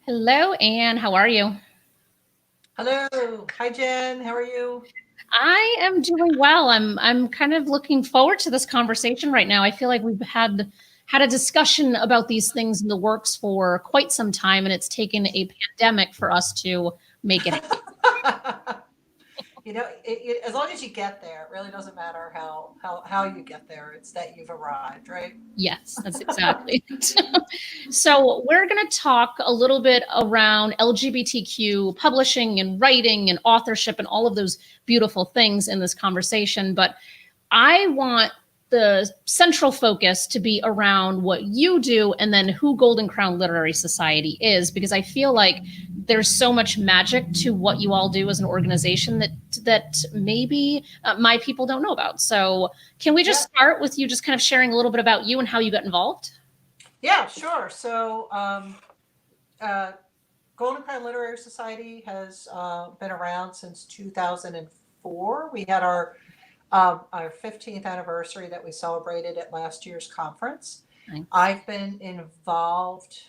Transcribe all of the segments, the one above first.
Hello, Anne. How are you? Hello. Hi, Jen. How are you? I am doing well. I'm kind of looking forward to this conversation right now. I feel like we've had a discussion about these things in the works for quite some time, and it's taken a pandemic for us to make it. As long as you get there, it really doesn't matter how you get there. It's that you've arrived, right? Yes, that's exactly it. So we're going to talk a little bit around LGBTQ publishing and writing and authorship and all of those beautiful things in this conversation. But I want the central focus to be around what you do and then who Golden Crown Literary Society is, because I feel like there's so much magic to what you all do as an organization that maybe my people don't know about. So can we just Yeah. start with you just kind of sharing a little bit about you and how you got involved? Yeah, sure. Uh, Golden Crown Literary Society has been around since 2004. We had our 15th anniversary that we celebrated at last year's conference. Nice. I've been involved,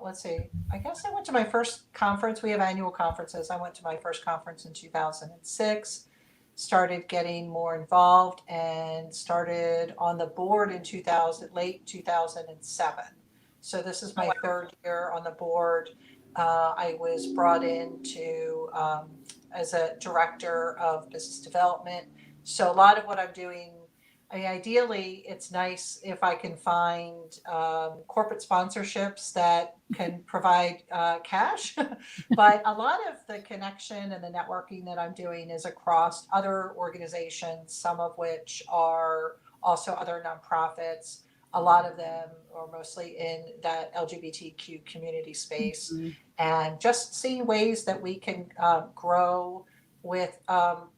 let's see, I guess I went to my first conference. We have annual conferences. I went to my first conference in 2006, started getting more involved, and started on the board in late 2007. So this is my third year on the board. I was brought in as a director of business development. So a lot of what I'm doing, I mean, ideally, it's nice if I can find corporate sponsorships that can provide cash. But a lot of the connection and the networking that I'm doing is across other organizations, some of which are also other nonprofits. A lot of them are mostly in that LGBTQ community space, Mhm. and just seeing ways that we can grow with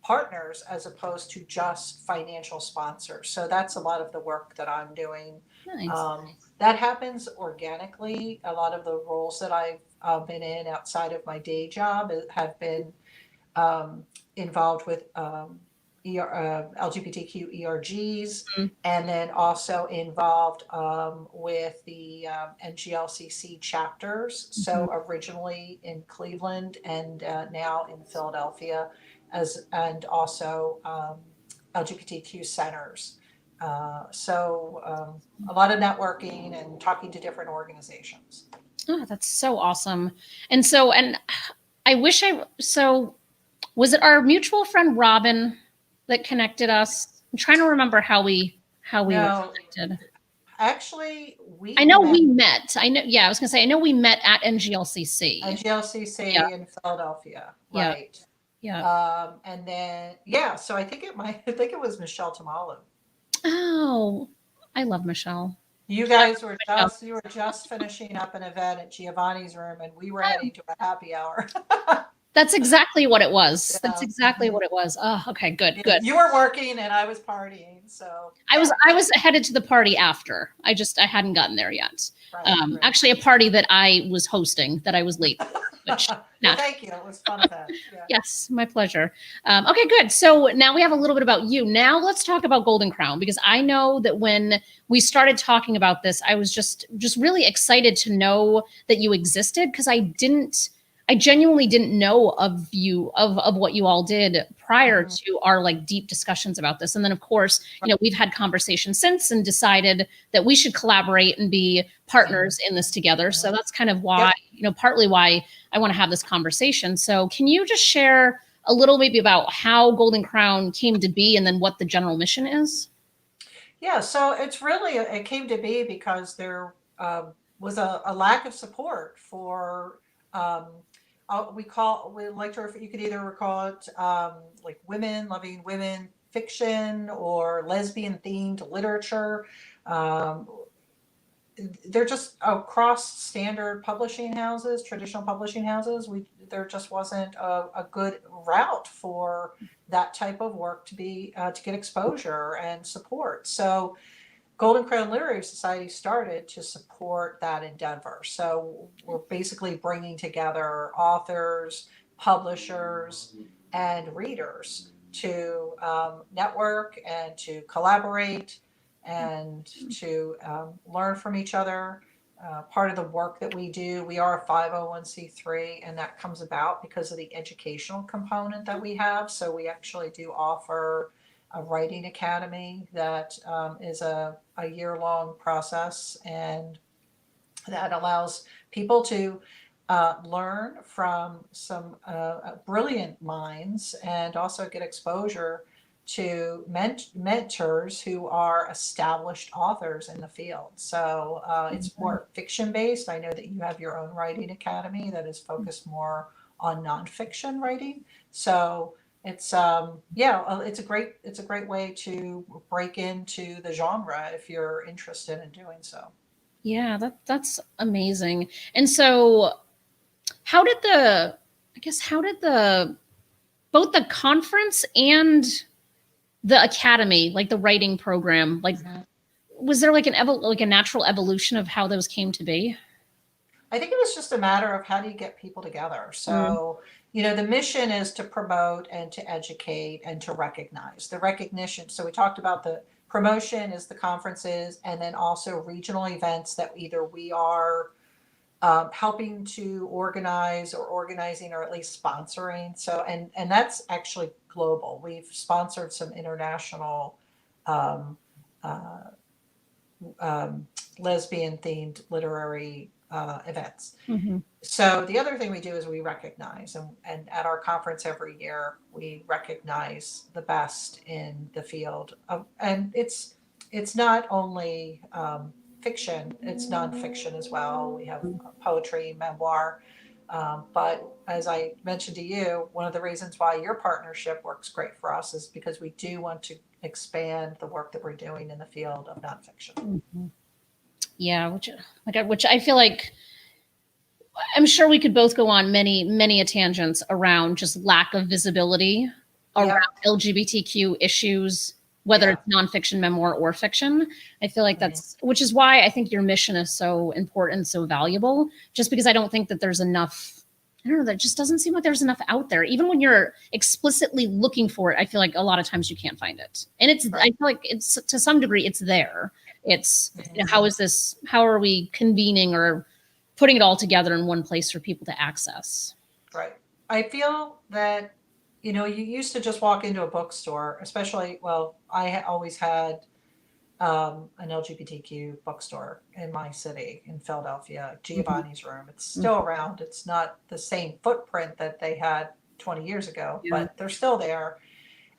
partners as opposed to just financial sponsors. So that's a lot of the work that I'm doing. Nice. That happens organically. A lot of the roles that I've been in outside of my day job have been um, involved with LGBTQ ERGs, Mhm. and then also involved with the NGLCC chapters. So Mhm. originally in Cleveland and now in Philadelphia, and also LGBTQ centers. A lot of networking and talking to different organizations. Oh, that's so awesome. And I wish so was it our mutual friend Robin that connected us? I'm trying to remember how we were No, connected. actually, I we know met we met. I know, yeah, I was gonna say I know we met at NGLCC. Yeah, GLCC in Philadelphia, yeah, right? yeah. And then yeah, so I think it was Michelle Tamalu. Oh, I love Michelle. You were just finishing up an event at Giovanni's room, and we were heading to a happy hour. That's exactly what it was. That's Yeah. exactly what it was. Oh, okay, good, Yeah, good. you were working and I was partying, so I was yeah, I was headed to the party after. I hadn't gotten there yet. right, right. Actually, a party that I was hosting that I was late for, which Well, naturally. thank you. It was a fun event. Yeah. Yes, my pleasure. Okay, good. So now we have a little bit about you. Now let's talk about Golden Crown, because I know that when we started talking about this, I was just really excited to know that you existed, because I genuinely didn't know of you of what you all did prior Mhm. to our like deep discussions about this. And then of course, we've had conversations since and decided that we should collaborate and be partners in this together. So Mhm. that's kind of why, Yep. partly why I want to have this conversation. So, can you just share a little maybe about how Golden Crown came to be and then what the general mission is? Yeah, so it came to be because there was a lack of support for um, we like to you could either call it like women loving women fiction or lesbian themed literature. Um, they're just across standard publishing houses, traditional publishing houses. There just wasn't a good route for that type of work to get exposure and support. So Golden Crown Literary Society started to support that endeavor. So we're basically bringing together authors, publishers, and readers to network and to collaborate and to learn from each other part of the work that we do. We are a 501c3, and that comes about because of the educational component that we have. So we actually do offer a writing academy that is a year-long process, and that allows people to learn from some brilliant minds and also get exposure to mentors who are established authors in the field. So it's more fiction based. I know that you have your own writing academy that is focused more on nonfiction writing. So it's it's a great way to break into the genre if you're interested in doing so. Yeah, that's amazing. And so how did the both the conference and the academy, like the writing program, like was there like like a natural evolution of how those came to be? I think it was just a matter of how do you get people together. So, the mission is to promote and to educate and to recognize the recognition. So we talked about the promotion is the conferences, and then also regional events that either we are helping to organize or organizing or at least sponsoring. So, and that's actually global. We've sponsored some international um, uh, lesbian themed literary events. Mm-hmm. So the other thing we do is we recognize, and at our conference every year, we recognize the best in the field of, and it's not only fiction, it's nonfiction as well. We have poetry, memoir. But as I mentioned to you, one of the reasons why your partnership works great for us is because we do want to expand the work that we're doing in the field of nonfiction. Mm-hmm. Yeah, which I feel like I'm sure we could both go on many a tangents around just lack of visibility around LGBTQ issues, whether it's nonfiction, memoir, or fiction. I feel like which is why I think your mission is so important, so valuable, just because I don't think that there's enough, I don't know, that just doesn't seem like there's enough out there. Even when you're explicitly looking for it, I feel like a lot of times you can't find it. And I feel like it's, to some degree, it's there. It's, how are we convening or putting it all together in one place for people to access? Right. I feel that, you used to just walk into a bookstore, especially, I always had an LGBTQ bookstore in my city in Philadelphia, Giovanni's Room. It's still around. It's not the same footprint that they had 20 years ago, but they're still there.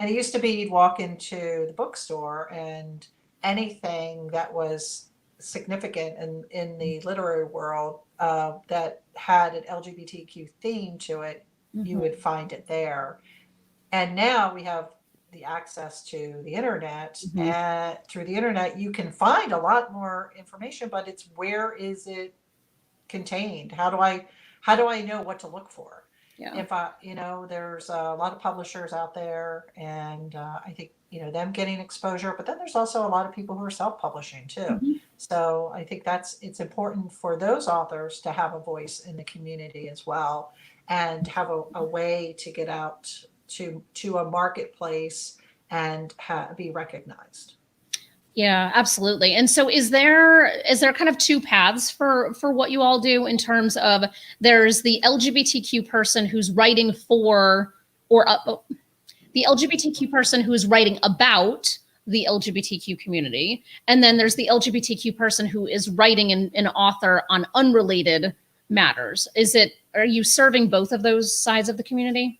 And it used to be you'd walk into the bookstore and anything that was significant in the literary world that had an LGBTQ theme to it, you would find it there. And now we have the access to the internet, and through the internet you can find a lot more information, but it's, where is it contained? How do I know what to look for? If there's a lot of publishers out there, and I think them getting exposure, but then there's also a lot of people who are self-publishing too. So I think it's important for those authors to have a voice in the community as well, and have a way to get out to a marketplace and be recognized. Yeah, absolutely. And so is there kind of two paths for what you all do, in terms of there's the LGBTQ person who's writing for, or the LGBTQ person who is writing about the LGBTQ community, and then there's the LGBTQ person who is writing an author on unrelated matters. Are you serving both of those sides of the community?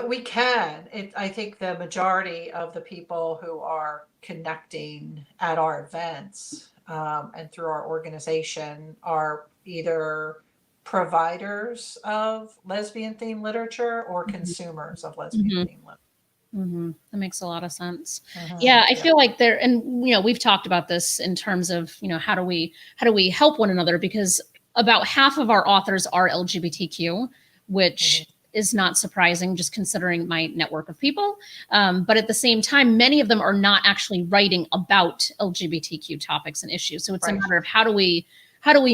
We can. I think the majority of the people who are connecting at our events and through our organization are either providers of lesbian themed literature or consumers of lesbian themed literature. That makes a lot of sense. Yeah, I feel like and we've talked about this in terms of how do we help one another, because about half of our authors are LGBTQ, which is not surprising, just considering my network of people. But at the same time, many of them are not actually writing about LGBTQ topics and issues. So it's a matter of how do we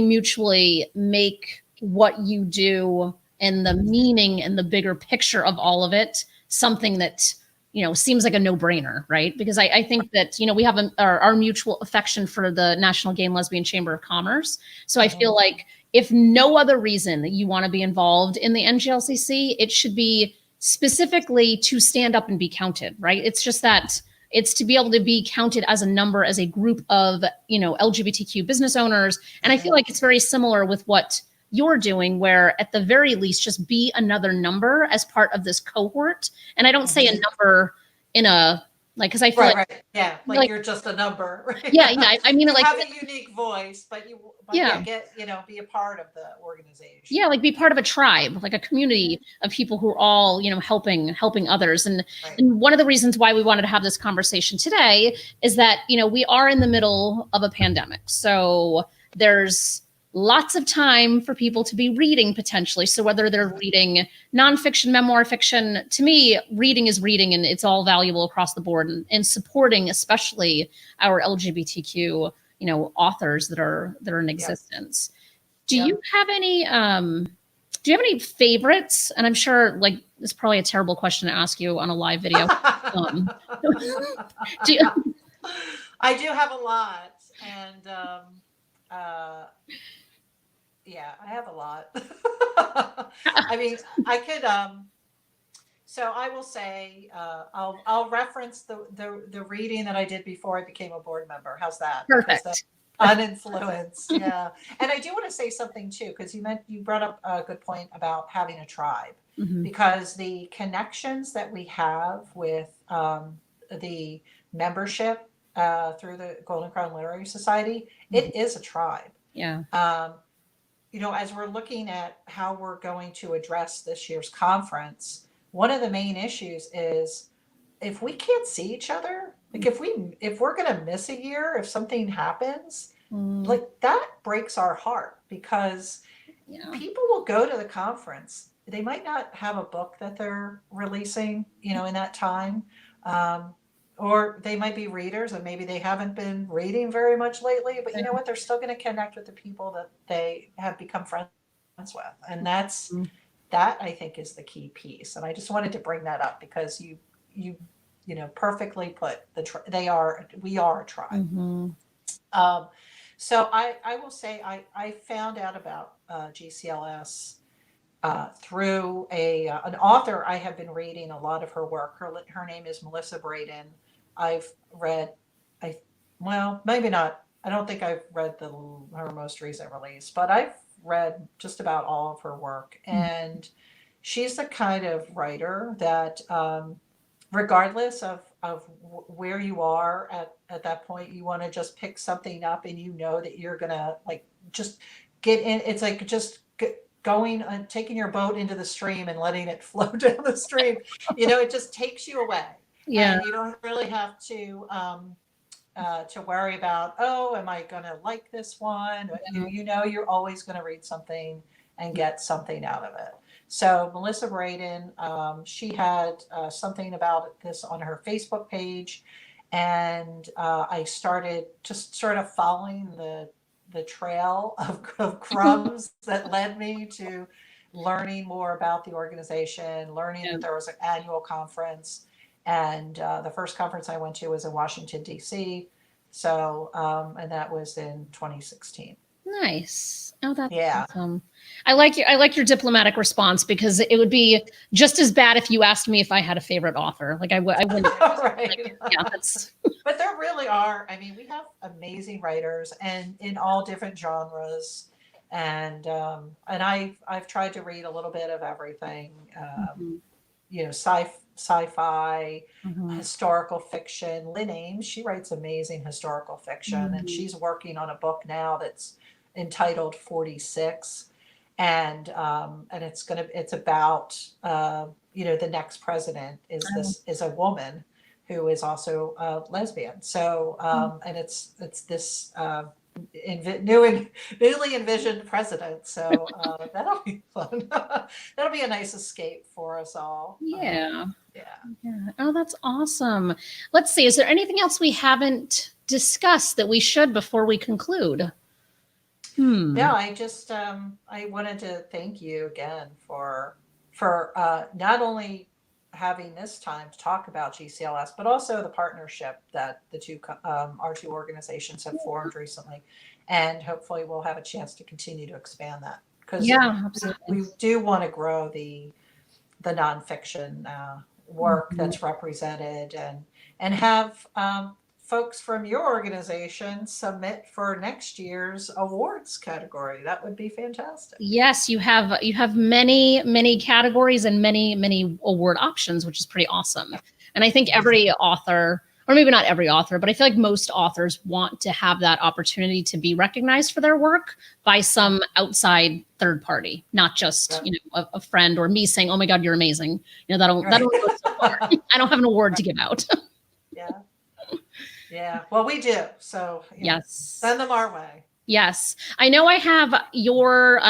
mutually make what you do and the meaning and the bigger picture of all of it something that seems like a no-brainer, right? Because I think that, we have our mutual affection for the National Gay and Lesbian Chamber of Commerce. So I feel like if no other reason that you want to be involved in the NGLCC, it should be specifically to stand up and be counted, right? It's just that it's to be able to be counted as a number, as a group of, LGBTQ business owners. And I feel like it's very similar with what you're doing, where at the very least, just be another number as part of this cohort. And I don't say a number in a, because I feel right. Yeah. Like you're just a number. Right? Yeah. I mean, you have a unique voice, but get, be a part of the organization. Yeah. Like be part of a tribe, like a community of people who are all, helping others. And one of the reasons why we wanted to have this conversation today is that, we are in the middle of a pandemic. So there's lots of time for people to be reading potentially. So whether they're reading nonfiction, memoir, fiction, to me, reading is reading, and it's all valuable across the board, and supporting especially our LGBTQ, authors that are in existence. Do you have any favorites? And I'm sure it's probably a terrible question to ask you on a live video. I do have a lot, and yeah, I have a lot. I mean, I could. So I will say, I'll reference the reading that I did before I became a board member. How's that? Perfect. Uninfluenced. Yeah. And I do want to say something too, because you brought up a good point about having a tribe, because the connections that we have with the membership through the Golden Crown Literary Society, it is a tribe. Yeah. As we're looking at how we're going to address this year's conference, one of the main issues is if we can't see each other, if we're going to miss a year, if something happens, that breaks our heart, because people will go to the conference. They might not have a book that they're releasing, in that time. Or they might be readers, and maybe they haven't been reading very much lately, but you know what? They're still going to connect with the people that they have become friends with. And that I think is the key piece. And I just wanted to bring that up because you perfectly put we are a tribe. So I will say, I found out about GCLS through an author. I have been reading a lot of her work. Her name is Melissa Braden. I've read, maybe not. I don't think I've read her most recent release, but I've read just about all of her work. And she's the kind of writer that, regardless of where you are at that point, you want to just pick something up, and that you're gonna just get in. It's like just going and taking your boat into the stream and letting it flow down the stream. It just takes you away. Yeah. And you don't really have to worry about, am I going to like this one? You're always going to read something and get something out of it. So Melissa Braden, she had something about this on her Facebook page, and I started just sort of following the trail of crumbs that led me to learning more about the organization, learning that there was an annual conference. And the first conference I went to was in Washington, D.C. So, and that was in 2016. Nice. Oh, that's awesome. I like your diplomatic response, because it would be just as bad if you asked me if I had a favorite author. I wouldn't. Right. That's. But there really are. I mean, we have amazing writers, and in all different genres. And I've tried to read a little bit of everything. Sci-fi, historical fiction. Lynn Ames, she writes amazing historical fiction, and she's working on a book now that's entitled 46, and it's about the next president is a woman who is also a lesbian. So and it's this newly envisioned president. So that'll be fun. That'll be a nice escape for us all. Yeah. Oh, that's awesome. Let's see. Is there anything else we haven't discussed that we should before we conclude? No, I just I wanted to thank you again for not only having this time to talk about GCLS, but also the partnership that our two organizations have formed recently. And hopefully we'll have a chance to continue to expand that, because Yeah, absolutely. we do want to grow the nonfiction work that's represented, and have folks from your organization submit for next year's awards category. That would be fantastic. Yes, you have many categories and many award options, which is pretty awesome. And I think every author, or maybe not every author, but I feel like most authors want to have that opportunity to be recognized for their work by some outside third party, not just a friend or me saying, "Oh my God, you're amazing." That'll go so far. I don't have an award to give out. Yeah. Yeah. Well, we do. So Yes. Send them our way. Yes. I know I have your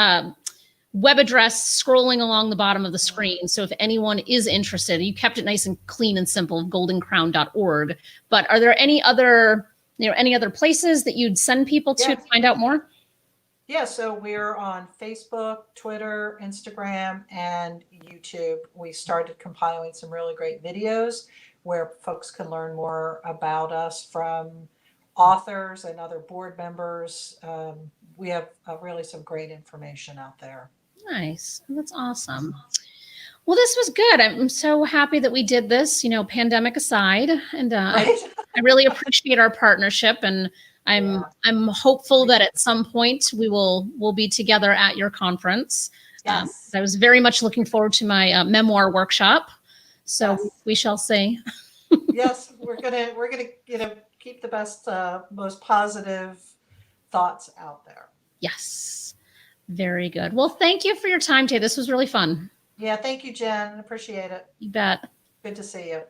web address scrolling along the bottom of the screen. So if anyone is interested, you kept it nice and clean and simple, goldencrown.org. But are there any other places that you'd send people to find out more? Yeah, so we're on Facebook, Twitter, Instagram, and YouTube. We started compiling some really great videos where folks can learn more about us from authors and other board members. We have really some great information out there. Nice. That's awesome. Well, this was good. I'm so happy that we did this, pandemic aside. And Right? I really appreciate our partnership. And I'm hopeful that at some point we'll be together at your conference. Yes. I was very much looking forward to my memoir workshop. So we shall see. Yes, we're gonna keep the best, most positive thoughts out there. Yes. Very good. Well, thank you for your time, Tay. This was really fun. Yeah, thank you, Jen. Appreciate it. You bet. Good to see you.